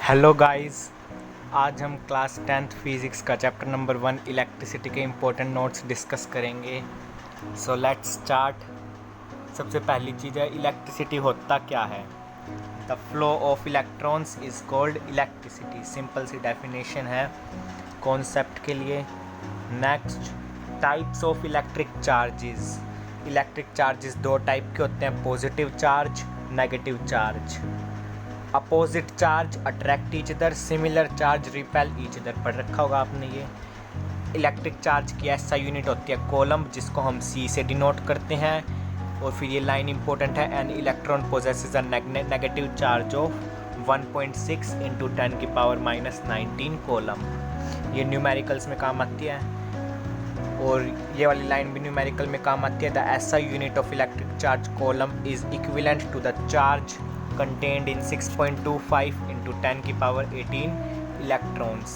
Hello guys. आज हम class 10th physics का चैप्टर नंबर 1 इलेक्ट्रिसिटी के इम्पोर्टेंट नोट्स डिस्कस करेंगे। So let's start. सबसे पहली चीज़ है इलेक्ट्रिसिटी होता क्या है। The flow of electrons is called electricity. Simple सी डेफिनेशन है कॉन्सेप्ट के लिए। Next, types of electric charges. Electric charges दो टाइप के होते हैं, positive charge, negative charge. Opposite charge attract each other, similar charge repel each other. पढ़ रखा होगा आपने ये। इलेक्ट्रिक चार्ज की ऐसा यूनिट होती है कोलम्ब, जिसको हम C से डिनोट करते हैं। और फिर ये लाइन इंपॉर्टेंट है, an electron possesses a negative charge of 1.6 into 10⁻⁻19 coulomb. ये न्यूमेरिकल्स में काम आती है और ये वाली लाइन भी न्यूमेरिकल में काम आती है। The SI unit of electric charge coulomb is equivalent to the charge contained in 6.25 into 10⁻18 electrons.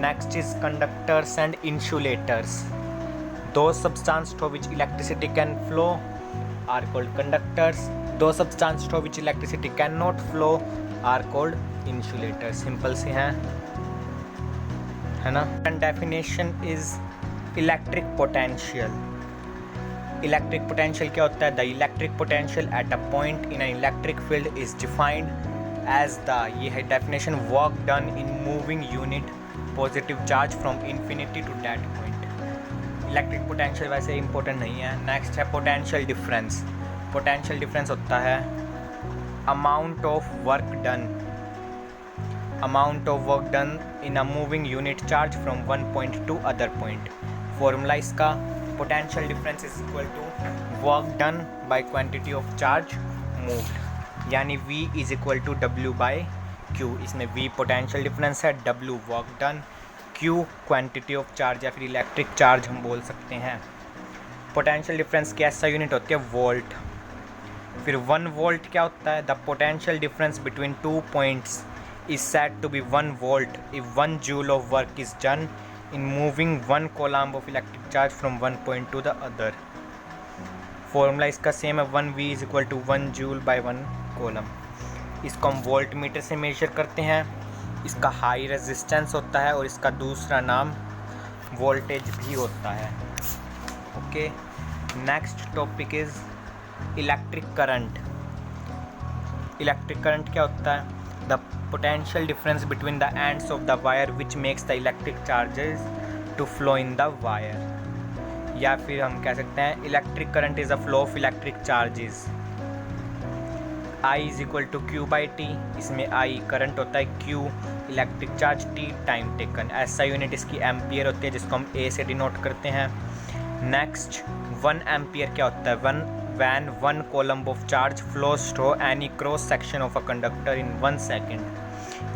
Next is conductors and insulators. Those substances through which electricity can flow are called conductors. Those substances through which electricity cannot flow are called insulators. Simple सी है ना। And definition is electric potential. Electric potential क्या होता है? The electric potential at a point in an electric field is defined as the, ये है definition, work done in moving unit positive charge from infinity to that point. Electric potential वैसे important नहीं है। Next है potential difference. Potential difference होता है amount of work done in a moving unit charge from one point two other point. Formula इसका, potential difference is equal to work done by quantity of charge moved, यानी V is equal to W by Q। इसमें V potential difference है, W work done, Q quantity of charge या फिर electric charge हम बोल सकते हैं। Potential difference की ऐसा यूनिट होती है वोल्ट। फिर 1 वोल्ट क्या होता है? The potential difference between 2 points is said to be 1 volt if 1 joule of work is done in moving 1 coulomb of electric charge from one point to the other। Formula इसका same है, 1V is equal to 1 joule by 1 coulomb. इसको हम volt meter से major करते हैं। इसका high resistance होता है और इसका दूसरा नाम वोल्टेज भी होता है। Okay, next topic is electric current. Electric current क्या होता है? The potential difference between the ends of the wire which makes the electric charges to flow in the wire। या फिर हम कह सकते हैं electric current is a flow of electric charges. I is equal to Q by T। इसमें I current होता है, Q electric charge, T time taken. SI unit इसकी एम्पियर होती है जिसको हम A से डिनोट करते हैं। नेक्स्ट, 1 एम्पियर क्या होता है? when 1 coulomb of charge flows through any cross section of a conductor in 1 second।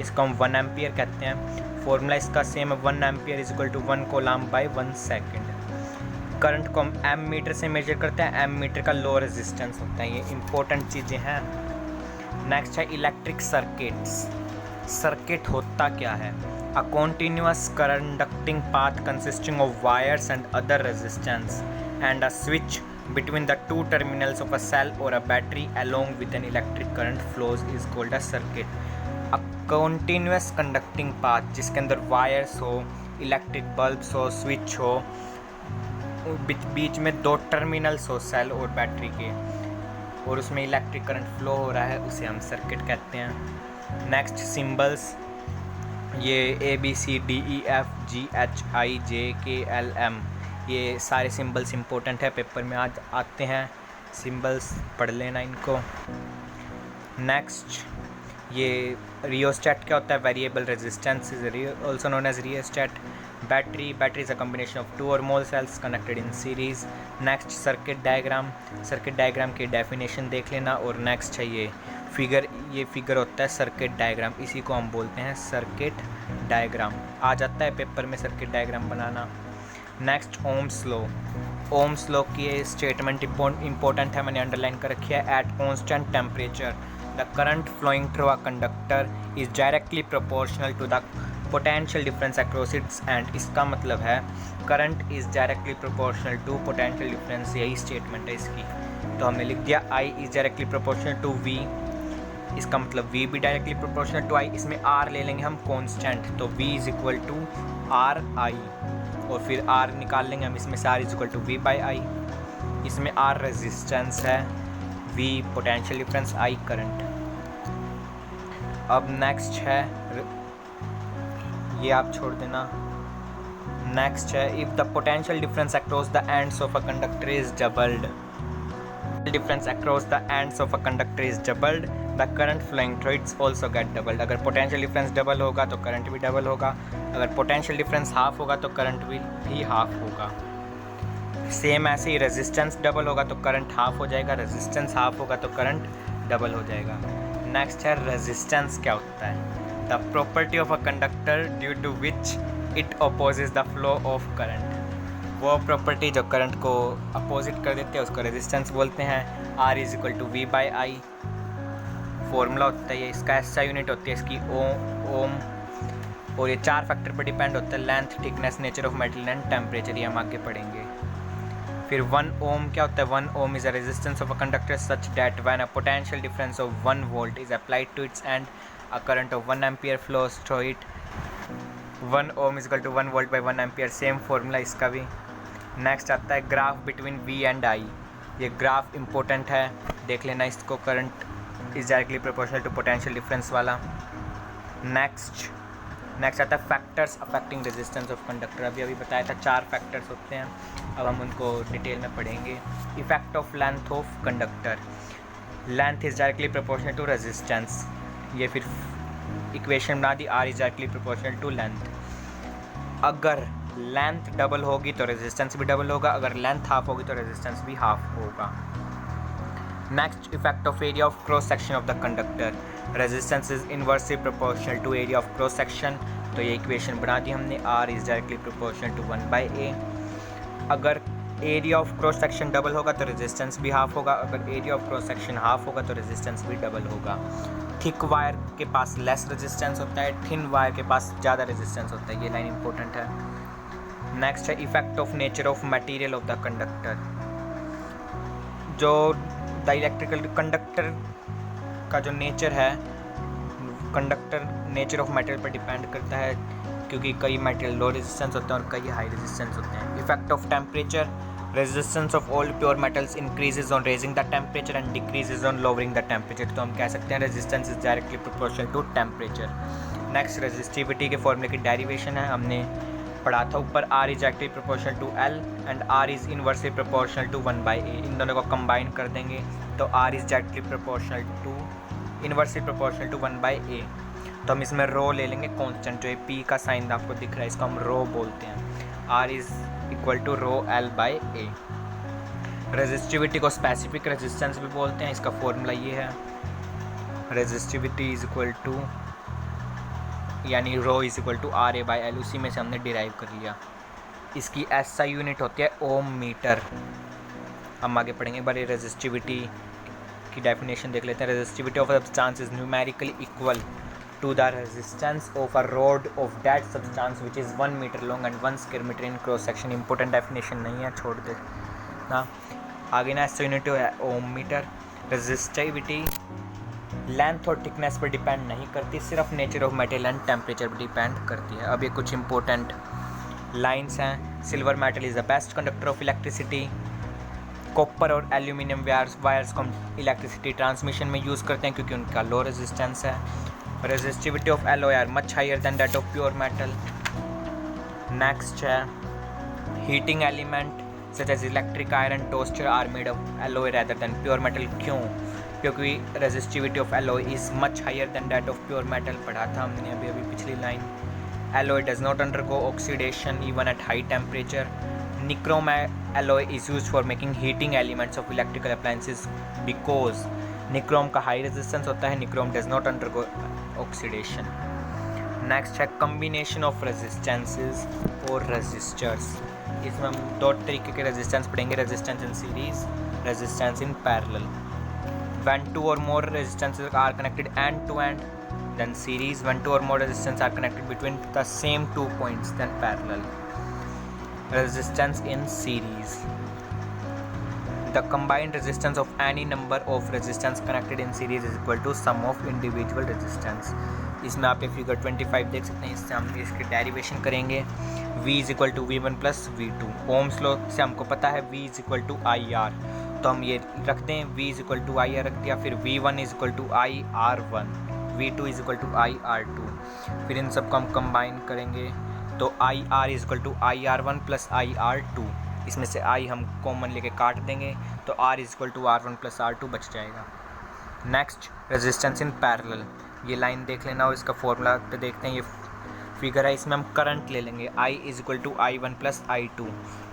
इसको हम 1 एम्पियर कहते हैं। फॉर्मूला इसका सेम है, 1 ampere is equal to 1 coulomb by 1 second. Current को हम एम मीटर से मेजर करते हैं। एम मीटर का लो रेजिस्टेंस होता है। ये इंपॉर्टेंट चीज़ें हैं। नेक्स्ट है इलेक्ट्रिक सर्किट्स। सर्किट होता क्या है? A continuous conducting path consisting of wires and other resistance and a switch between the two terminals of a cell or a battery along with an electric current flows is called a circuit। a continuous conducting path जिसके अंदर wires हो, electric bulbs हो, switch हो, बीच में 2 terminals हो cell और battery के, और उसमें इलेक्ट्रिक करंट फ्लो हो रहा है, उसे हम सर्किट कहते हैं। नेक्स्ट सिंबल्स, ये ABCDEFGHIJKLM, ये सारे सिंबल्स इंपॉर्टेंट है, पेपर में आज आते हैं। सिंबल्स पढ़ लेना इनको। नेक्स्ट, ये रियोस्टेट क्या होता है? Variable resistance is also known as rheostat. Battery is a combination of 2 or more cells connected in series. Next, circuit diagram. Circuit diagram की डेफिनेशन देख लेना। और नेक्स्ट है ये फिगर होता है सर्किट डायग्राम, इसी को हम बोलते हैं सर्किट डायग्राम। आ जाता है पेपर में सर्किट डायग्राम बनाना। Next, Ohm's law. Ohm's law की स्टेटमेंट इंपॉर्टेंट है, मैंने अंडरलाइन कर रखी है। At constant temperature the current flowing through a conductor is directly proportional to the potential difference across its end. इसका मतलब है current is directly proportional to potential difference, यही स्टेटमेंट है इसकी। तो हमने लिख दिया I is directly proportional to V इसका मतलब V भी डायरेक्टली प्रोपोर्शनल टू I, इसमें R ले लेंगे हम कांस्टेंट, तो V is equal to R I, और फिर R निकाल लेंगे हम इसमें से, R is equal to V by I. इसमें R रेजिस्टेंस है, V potential difference, I current. अब नेक्स्ट है, ये आप छोड़ देना। नेक्स्ट है, if the potential difference across the ends of a conductor is doubled, difference across the ends of a conductor is doubled, the current flowing through its also get doubled. अगर potential difference double होगा तो current भी double होगा, अगर potential difference half होगा तो current भी half होगा। सेम ऐसे ही रेजिस्टेंस डबल होगा तो करंट हाफ हो जाएगा, रेजिस्टेंस हाफ होगा तो करंट डबल हो जाएगा। नेक्स्ट है रेजिस्टेंस क्या होता है, the property of a conductor due to which it opposes the flow of current. वो प्रॉपर्टी जो करंट को अपोजिट कर देते हैं उसको रेजिस्टेंस बोलते हैं। R is equal to V by I formula होता है, ये इसका एसआई यूनिट होती है इसकी ओम, और ये 4 फैक्टर पर डिपेंड होता है, length, thickness, nature of metal and temperature, ये हम आगे पढ़ेंगे। फिर 1 ओम क्या होता है, 1 ohm is a resistance of a conductor such that when a potential difference of 1 volt is applied to its end a current of 1 ampere flows through it. 1 ohm is equal to 1 volt by 1 ampere, same formula इसका भी। Next आता है graph between V and I, ये graph important है, देख लेना इसको, current is directly proportional to potential difference वाला। नेक्स्ट आता है factors affecting resistance of conductor, अभी बताया था 4 फैक्टर्स होते हैं, अब हम उनको डिटेल में पढ़ेंगे। Effect of length of conductor, length is directly proportional to resistance, ये फिर इक्वेशन बना दी, R is directly proportional to length. अगर लेंथ डबल होगी तो रेजिस्टेंस भी डबल होगा, अगर लेंथ हाफ होगी तो रेजिस्टेंस भी हाफ होगा। Next, effect of area of cross section of the conductor, resistance is inversely proportional to area of cross section, तो ये इक्वेशन बना दी हमने, R is directly proportional to 1 by A। अगर area of cross section double होगा तो resistance भी half होगा, अगर area of cross section half होगा तो रेजिस्टेंस भी डबल होगा। थिक वायर के पास लेस रेजिस्टेंस होता है, थिन वायर के पास ज़्यादा रेजिस्टेंस होता है, ये लाइन इंपॉर्टेंट है। नेक्स्ट है effect of nature of material of the conductor, जो द इलेक्ट्रिकल कंडक्टर का जो नेचर है, कंडक्टर नेचर ऑफ मटेरियल पर डिपेंड करता है, क्योंकि कई मटेरियल लो रेजिस्टेंस होते हैं और कई हाई रेजिस्टेंस होते हैं। Effect of temperature, resistance of all pure metals increases on raising the temperature and decreases on lowering the temperature, तो हम कह सकते हैं resistance is directly proportional to temperature. Next resistivity के फॉर्मूले की डेरिवेशन है, हमने पढ़ा था ऊपर, R is directly proportional to L and R is inversely proportional to 1 by A, इन दोनों को कंबाइन कर देंगे तो R is directly proportional to inversely proportional to 1 by A। तो हम इसमें रो ले लेंगे कांस्टेंट, जो P का साइन आपको दिख रहा है इसको हम रो बोलते हैं, R is equal to rho L by A। Resistivity को स्पेसिफिक रेजिस्टेंस भी बोलते हैं, इसका फॉर्मूला ये है, रेजिस्टिविटी इज इक्वल टू यानी rho is equal to RA by L, उसी में से हमने डिराइव कर लिया। इसकी SI यूनिट होती है ओम मीटर। हम आगे पढ़ेंगे, बड़े रेजिस्टिविटी की डेफिनेशन देख लेते हैं। Resistivity of substance is numerically equal to the resistance of a rod of that substance which is 1 meter long and 1 square meter in cross section। important definition नहीं है, छोड़ दे ना। आगे ना SI यूनिट है ओम मीटर। रेजिस्टिविटी लेंथ और thickness पर depend नहीं करती, सिर्फ nature of metal and temperature पर डिपेंड करती है। अब ये कुछ इंपॉर्टेंट लाइंस हैं। Silver metal is the best conductor of electricity. Copper और एल्यूमिनियम वायर्स को हम इलेक्ट्रिसिटी ट्रांसमिशन में यूज़ करते हैं क्योंकि उनका लो रेजिस्टेंस है। Resistivity of alloy are much higher than that of pure metal. Next है heating element such as electric iron toaster are made of alloy rather than pure metal. क्यों? क्योंकि resistivity of alloy is much higher than that of pure metal, पढ़ा था हमने अभी पिछली line. Alloy does not undergo oxidation even at high temperature. Nichrome alloy is use for making heating elements of electrical appliances because nichrome का high resistance होता है। Nichrome does not undergo oxidation. Next है combination of resistances और resistors. इसमें हम दो तरीके के रेजिस्टेंस पढ़ेंगे, resistance in series, resistance in parallel. when two or more resistances are connected end to end, then series. When two or more resistance are connected between the same 2 points, then parallel. Resistance in series. The combined resistance of any number of resistance connected in series is equal to sum of individual resistance. इसमें आप ये figure 25 देख सकते हैं, इससे हम इसकी derivation करेंगे. V is equal to V1 plus V2. Ohm's law से हमको पता है V is equal to IR, तो हम ये रखते हैं V is equal to IR रख दिया. फिर V1 is equal to IR1, V2 is equal to IR2. फिर इन सबको हम कंबाइन करेंगे तो IR is equal to IR1 plus IR2. इसमें से I हम कॉमन लेके काट देंगे तो R is equal to R1 plus R2 बच जाएगा. Next resistance in parallel. ये लाइन देख लेना और इसका फॉर्मूला पे देखते हैं. ये फिगर है, इसमें हम करंट ले लेंगे I is equal to I1 plus I2.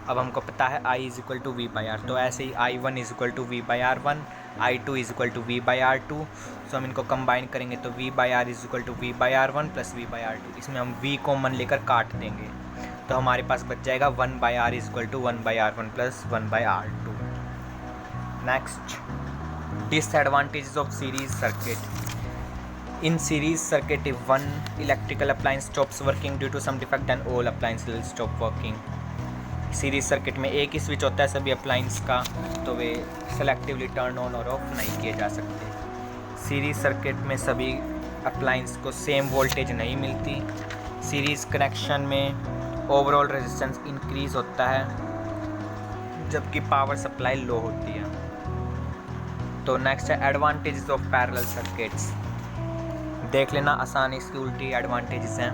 अब हमको पता है I is equal to V by R, तो ऐसे ही I1 is equal to V by R1, I2 is equal to V by R2. So हम इनको कंबाइन करेंगे तो V by R is equal to V by R1 plus V by R2. इसमें हम V common लेकर काट देंगे तो हमारे पास बच जाएगा 1 by R is equal to 1 by R1 plus 1 by R2. Next, disadvantages of series circuit. In series circuit, if one electrical appliance stops working due to some defect, then all appliances will stop working. Series circuit में एक ही switch होता है सभी appliance का, तो वे selectively turn on और of नहीं किए जा सकते. सीरीज सर्किट में सभी अप्लायंस को सेम वोल्टेज नहीं मिलती. सीरीज कनेक्शन में ओवरऑल रेजिस्टेंस इंक्रीज होता है जबकि पावर सप्लाई लो होती है. तो नेक्स्ट है एडवांटेजेस ऑफ पैरेलल सर्किट्स. देख लेना, आसानी इसकी उल्टी एडवांटेजेस हैं.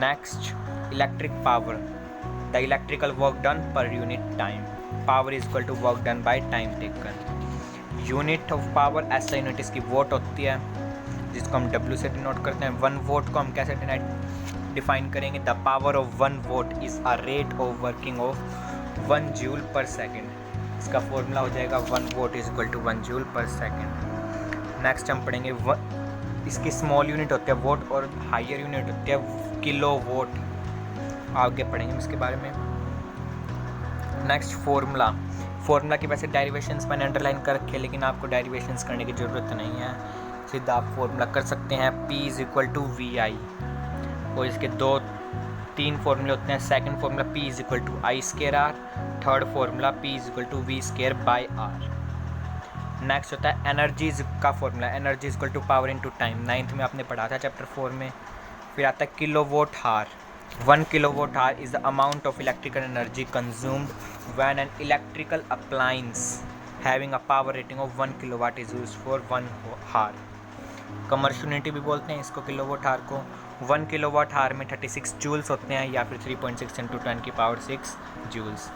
Next, electric power. The electrical work done per unit time. Power is equal to work done by time taken. Unit of power SI unit इसकी वोट होती है जिसको हम W से डिनोट करते हैं. 1 वोट को हम कैसे डिफाइन करेंगे? The power of 1 watt is a rate of working of 1 joule per second. इसका फॉर्मूला हो जाएगा 1 watt is equal to 1 joule per second. Next हम पढ़ेंगे इसकी स्मॉल यूनिट होती है वोट और हायर यूनिट होती है किलो वोट. आगे पढ़ेंगे इसके बारे में. नेक्स्ट, फार्मूला की वैसे डेरिवेशंस मैंने अंडरलाइन कर रखे, लेकिन आपको डेरिवेशंस करने की ज़रूरत नहीं है, सीधा आप फार्मूला कर सकते हैं. P is equal to VI और इसके 2-3 फार्मूले होते हैं. Second formula P is equal to I square R. Third formula P is equal to V square by R. Next होता है एनर्जीज का formula. Energy is equal to power into time. 9th में आपने पढ़ा था चैप्टर 4 में. फिर आता है किलो वोट हार. 1 kilowatt hour is the amount of electrical energy consumed when an electrical appliance having a power rating of 1 kilowatt is used for 1 hour. Commercial unit भी बोलते हैं इसको किलोवाट आवर को. 1 किलोवाट आवर में 36 joules होते हैं या फिर 3.6 इंटू 10 की पावर 6 जूल्स.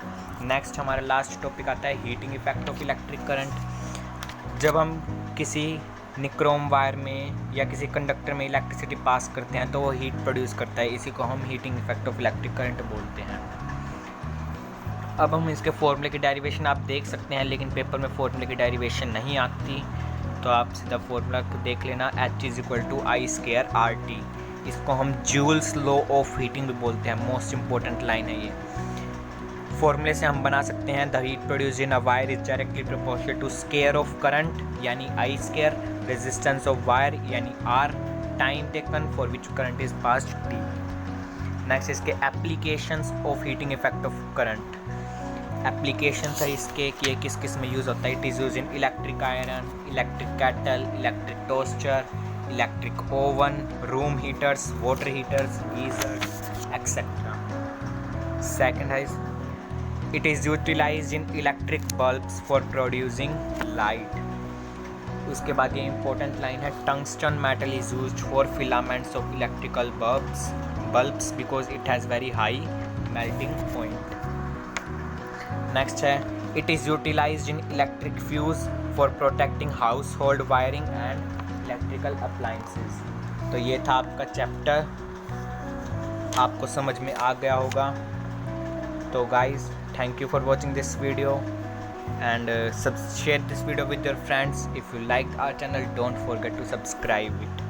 नेक्स्ट हमारा लास्ट टॉपिक आता है heating effect of electric current. जब हम किसी निक्रोम वायर में या किसी कंडक्टर में इलेक्ट्रिसिटी पास करते हैं तो वो हीट प्रोड्यूस करता है. इसी को हम heating effect of electric current बोलते हैं. अब हम इसके फॉर्मूले की डेरिवेशन आप देख सकते हैं, लेकिन पेपर में फॉर्मूले की डेरिवेशन नहीं आती, तो आप सीधा फॉर्मूला को देख लेना. H is equal to I square RT. इसको हम जूल्स लॉ ऑफ हीटिंग भी बोलते हैं. मोस्ट इंपॉर्टेंट लाइन है ये. फॉर्मूले से हम बना सकते हैं the heat produce in a wire is directly proportional to square of current यानी I square, resistance of wire यानी R, time taken for which current is passed T. Next इसके applications of heating effect of current. Applications है इसके कि ये किस किस में यूज़ होता है. It is use in electric iron, electric kettle, electric toaster, electric oven, room heaters, water heaters, geysers etcetera. Second है it is utilized in electric bulbs for producing light. उसके बाद ये इंपॉर्टेंट लाइन है tungsten metal is used for filaments of electrical bulbs because it has very high melting point. Next है it is utilized in electric fuse for protecting household wiring and electrical appliances. तो ये था आपका chapter, आपको समझ में आ गया होगा. तो guys, thank you for watching this video and share this video with your friends. If you liked our channel, don't forget to subscribe it.